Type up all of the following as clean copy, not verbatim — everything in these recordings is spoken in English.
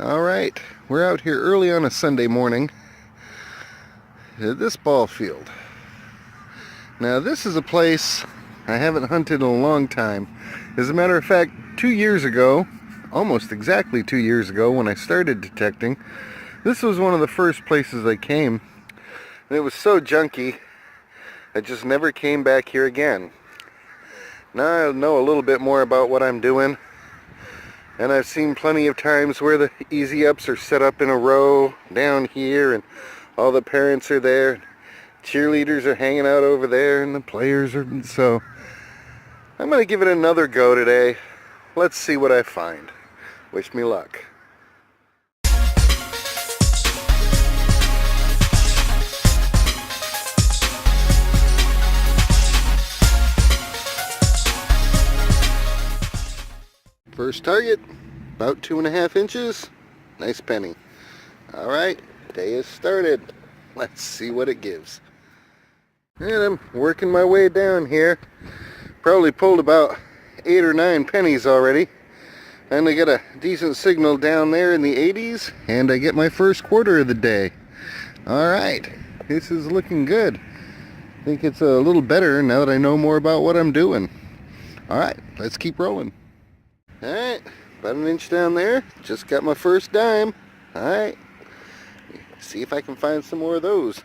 Alright, we're out here early on a Sunday morning at this ball field. Now this is a place I haven't hunted in a long time. As a matter of fact, 2 years ago, almost exactly 2 years ago when I started detecting, this was one of the first places I came. And it was so junky, I just never came back here again. Now I know a little bit more about what I'm doing. And I've seen plenty of times where the easy ups are set up in a row down here and all the parents are there. Cheerleaders are hanging out over there and the players are... So I'm going to give it another go today. Let's see what I find. Wish me luck. First target, about 2.5 inches. Nice penny. Alright, day has started. Let's see what it gives. And I'm working my way down here. Probably pulled about 8 or 9 pennies already. And I get a decent signal down there in the 80s. And I get my first quarter of the day. Alright, this is looking good. I think it's a little better now that I know more about what I'm doing. Alright, let's keep rolling. Alright, about 1 inch down there. Just got my first dime. Alright, see if I can find some more of those.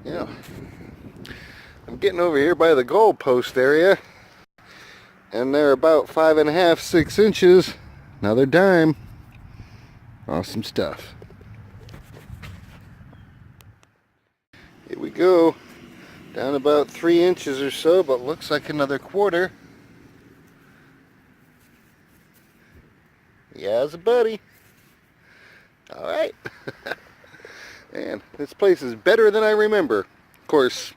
Yeah, I'm getting over here by the goal post area. And they're about 5.5, 6 inches. Another dime. Awesome stuff. Here we go. Down about 3 inches or so, but looks like another quarter. Yow's a buddy. Alright. Man, this place is better than I remember. Of course,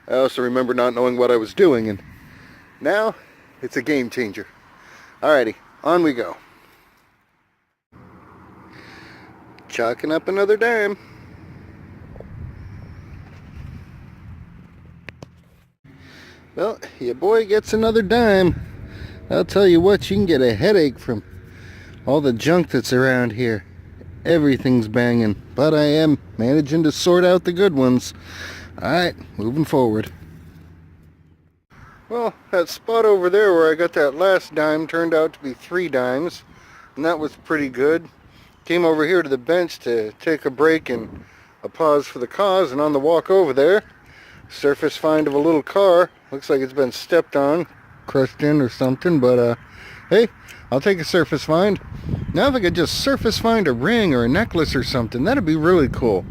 I also remember not knowing what I was doing, and now it's a game changer. Alrighty, on we go. Chalking up another dime. Well, your boy gets another dime. I'll tell you what, you can get a headache from all the junk that's around here. Everything's banging, but I am managing to sort out the good ones. Alright, moving forward. Well, that spot over there where I got that last dime turned out to be 3 dimes, and that was pretty good. Came over here to the bench to take a break and a pause for the cause, and on the walk over there, surface find of a little car. Looks like it's been stepped on, crushed in or something, but hey, I'll take a surface find. Now if I could just surface find a ring or a necklace or something, that'd be really cool.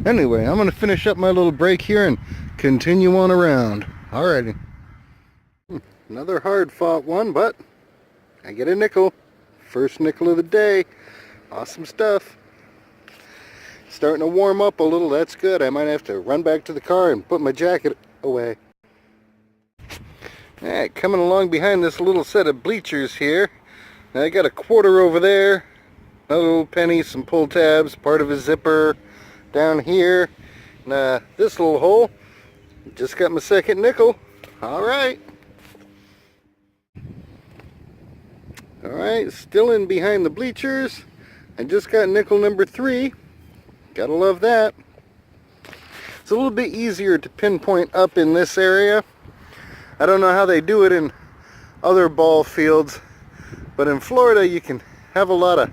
Anyway, I'm going to finish up my little break here and continue on around. Alrighty. Another hard-fought one, but I get a nickel. First nickel of the day. Awesome stuff. Starting to warm up a little, that's good. I might have to run back to the car and put my jacket away. Alright, coming along behind this little set of bleachers here. Now I got a quarter over there, another little penny, some pull tabs, part of a zipper down here. And this little hole, just got my second nickel. Alright. Alright, still in behind the bleachers. I just got nickel number 3. Gotta love that. It's a little bit easier to pinpoint up in this area. I don't know how they do it in other ball fields. But in Florida, you can have a lot of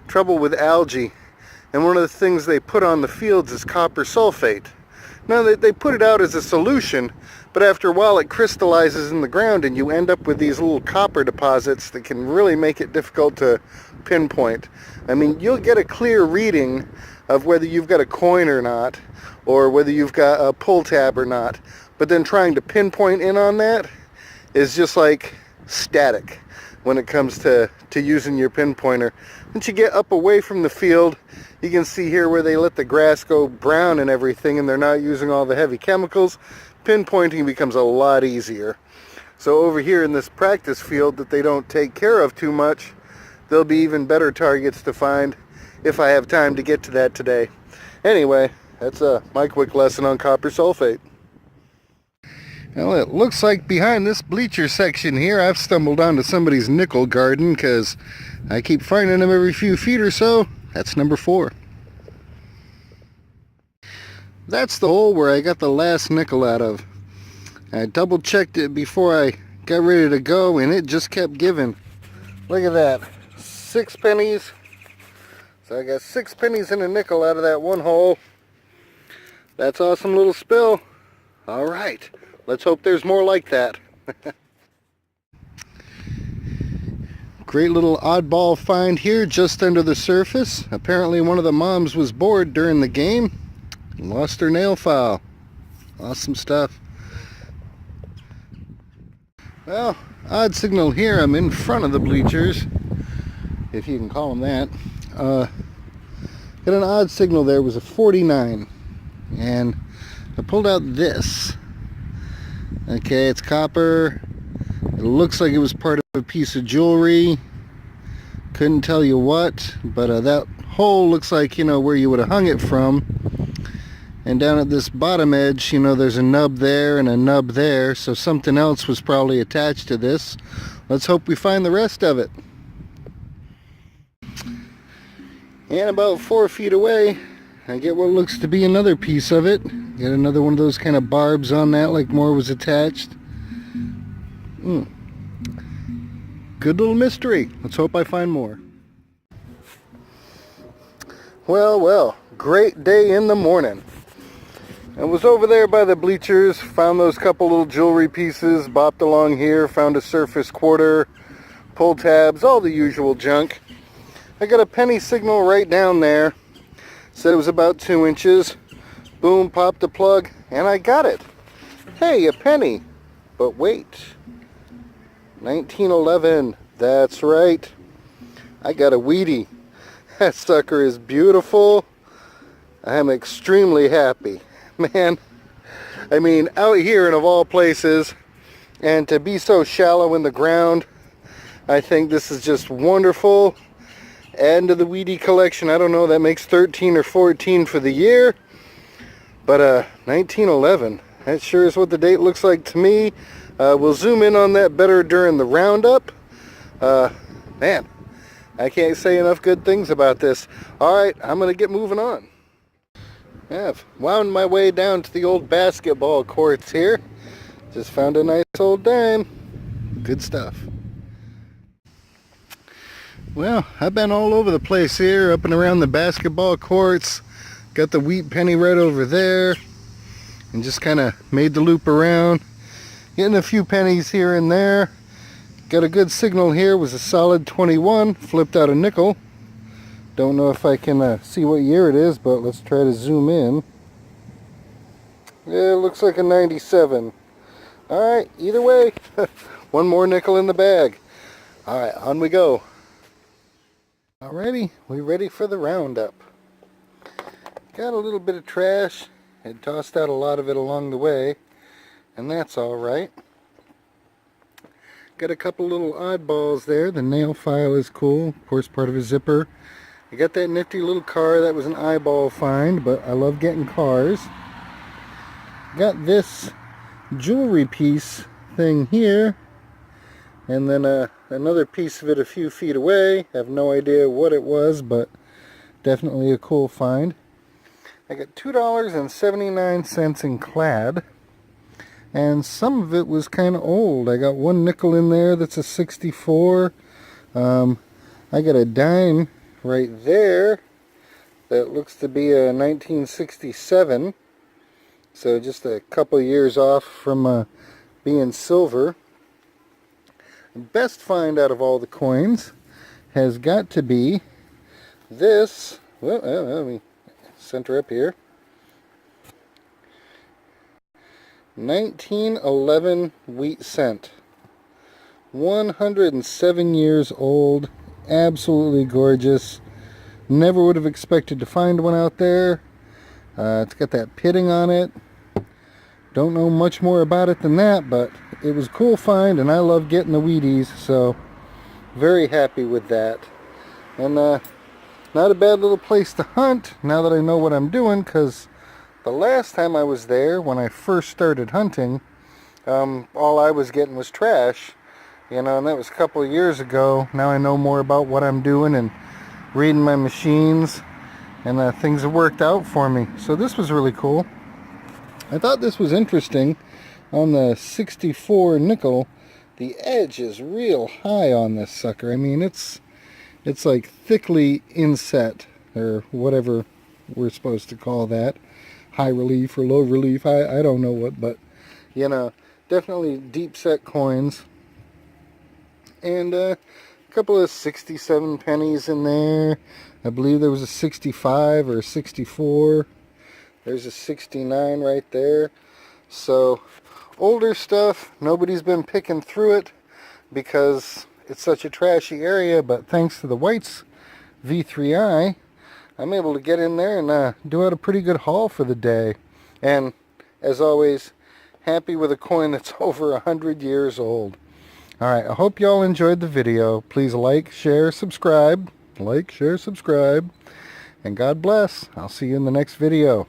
trouble with algae. And one of the things they put on the fields is copper sulfate. Now, they put it out as a solution, but after a while it crystallizes in the ground and you end up with these little copper deposits that can really make it difficult to pinpoint. I mean, you'll get a clear reading of whether you've got a coin or not, or whether you've got a pull tab or not. But then trying to pinpoint in on that is just like static when it comes to using your pinpointer. Once you get up away from the field, you can see here where they let the grass go brown and everything, and they're not using all the heavy chemicals. Pinpointing becomes a lot easier. So over here in this practice field that they don't take care of too much, there'll be even better targets to find if I have time to get to that today. Anyway, that's my quick lesson on copper sulfate. Well, it looks like behind this bleacher section here, I've stumbled onto somebody's nickel garden because I keep finding them every few feet or so. That's number 4. That's the hole where I got the last nickel out of. I double checked it before I got ready to go and it just kept giving. Look at that. 6 pennies. So I got 6 pennies and a nickel out of that one hole. That's awesome little spill. All right. Let's hope there's more like that. Great little oddball find here just under the surface. Apparently one of the moms was bored during the game and lost her nail file. Awesome stuff. Well, odd signal here. I'm in front of the bleachers, if you can call them that. Got an odd signal there. It was a 49. And I pulled out this. Okay, it's copper. It looks like it was part of a piece of jewelry. Couldn't tell you what, but that hole looks like, you know, where you would have hung it from. And down at this bottom edge, you know, there's a nub there and a nub there, so something else was probably attached to this. Let's hope we find the rest of it. And about 4 feet away, I get what looks to be another piece of it. Got another one of those kind of barbs on that, like more was attached. Good little mystery. Let's hope I find more. Well, great day in the morning. I was over there by the bleachers, found those couple little jewelry pieces, bopped along here, found a surface quarter, pull tabs, all the usual junk. I got a penny signal right down there. Said it was about 2 inches. Boom, popped the plug, and I got it. Hey, a penny. But wait. 1911. That's right. I got a Wheatie. That sucker is beautiful. I am extremely happy. Man, I mean, out here and of all places, and to be so shallow in the ground, I think this is just wonderful. Add to the Wheatie collection. I don't know, that makes 13 or 14 for the year. But 1911, that sure is what the date looks like to me. We'll zoom in on that better during the roundup. Man, I can't say enough good things about this. Alright, I'm going to get moving on. I've wound my way down to the old basketball courts here. Just found a nice old dime. Good stuff. Well, I've been all over the place here, up and around the basketball courts. Got the wheat penny right over there. And just kind of made the loop around. Getting a few pennies here and there. Got a good signal here. Was a solid 21. Flipped out a nickel. Don't know if I can see what year it is, but let's try to zoom in. Yeah, it looks like a 97. Alright, either way, one more nickel in the bag. Alright, on we go. Alrighty, we ready for the roundup. Got a little bit of trash. Had tossed out a lot of it along the way, and that's alright. Got a couple little oddballs there. The nail file is cool, of course part of a zipper. I got that nifty little car. That was an eyeball find, but I love getting cars. Got this jewelry piece thing here, and then another piece of it a few feet away. Have no idea what it was, but definitely a cool find. I got $2.79 in clad, and some of it was kind of old. I got one nickel in there that's a 64. I got a dime right there that looks to be a 1967, so just a couple years off from being silver. The best find out of all the coins has got to be this. Well, let me center up here. 1911 wheat cent. 107 years old. Absolutely gorgeous. Never would have expected to find one out there. It's got that pitting on it. Don't know much more about it than that, but it was a cool find, and I love getting the Wheaties, so very happy with that. And not a bad little place to hunt now that I know what I'm doing, because the last time I was there, when I first started hunting, all I was getting was trash, and that was a couple of years ago. Now I know more about what I'm doing and reading my machines, and things have worked out for me. So this was really cool. I thought this was interesting. On the 64 nickel, the edge is real high on this sucker. I mean, it's like thickly inset, or whatever we're supposed to call that. High relief or low relief, I don't know what, but definitely deep set coins. And a couple of 67 pennies in there. I believe there was a 65 or a 64. There's a 69 right there. So older stuff, nobody's been picking through it because it's such a trashy area, but thanks to the White's V3I, I'm able to get in there and do out a pretty good haul for the day. And as always, happy with a coin that's over 100 years old. Alright, I hope y'all enjoyed the video. Please like, share, subscribe. Like, share, subscribe. And God bless. I'll see you in the next video.